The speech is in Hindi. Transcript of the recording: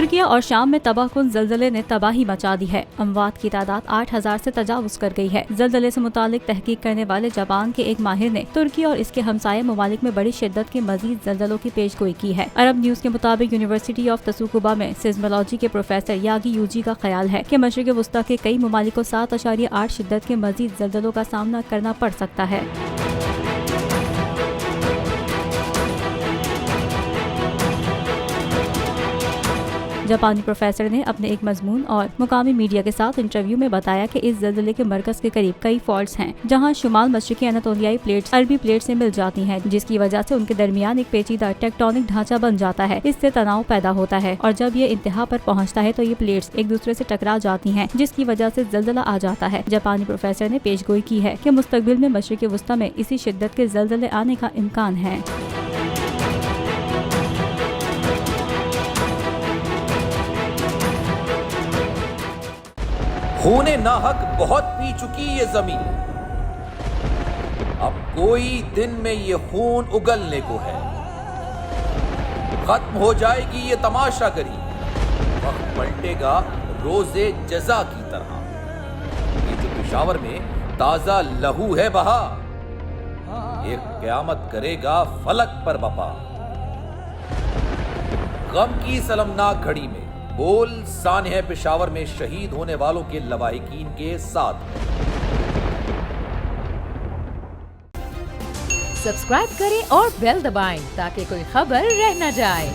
तुर्की और शाम में तबाहकुन ज़लज़ले ने तबाही मचा दी है। अमवात की तादाद 8000 से तजावुज कर गई है। ज़लज़ले से मुतालिक तहकीक करने वाले जापान के एक माहिर ने तुर्की और इसके हमसाये ममालिक में बड़ी शिद्दत के मजीद ज़लज़लों की पेशगोई की है। अरब न्यूज़ के मुताबिक यूनिवर्सिटी ऑफ तसुकुबा में सिस्मोलॉजी के प्रोफेसर यागी यूजी का ख्याल है कि मशरिक़ वुस्ता के कई ममालिक को 7.8 शिद्दत के मजीद ज़लज़लों का सामना करना पड़ सकता है। जापानी प्रोफेसर ने अपने एक मजमून और मुकामी मीडिया के साथ इंटरव्यू में बताया कि इस ज़लज़ले के मरकज़ के करीब कई फॉल्ट्स हैं, जहां शुमाल मशरिकी अनातोलियाई प्लेट्स अरबी प्लेट से मिल जाती हैं, जिसकी वजह से उनके दरमियान एक पेचीदा टेक्टोनिक ढांचा बन जाता है। इससे तनाव पैदा होता है और जब ये इंतहा पर पहुंचता है तो ये प्लेट्स एक दूसरे से टकरा जाती हैं, जिसकी वजह से ज़लज़ला आ जाता है। जापानी प्रोफेसर ने पेशगोई की है कि मुस्तकबिल में मशरिक़ वुस्ता में इसी शिद्दत के ज़लज़ले आने का इम्कान है। खूने नाहक बहुत पी चुकी ये जमीन, अब कोई दिन में ये खून उगलने को है। खत्म हो जाएगी ये तमाशागरी, वक्त पलटेगा रोजे जजा की तरह। ये जो पेशावर में ताजा लहू है बहा, एक क़यामत करेगा फलक पर बपा। गम की सलमनाक घड़ी में बोल सानह पेशावर में शहीद होने वालों के लवाहिकीन के साथ। सब्सक्राइब करें और बेल दबाएं ताकि कोई खबर रह न जाए।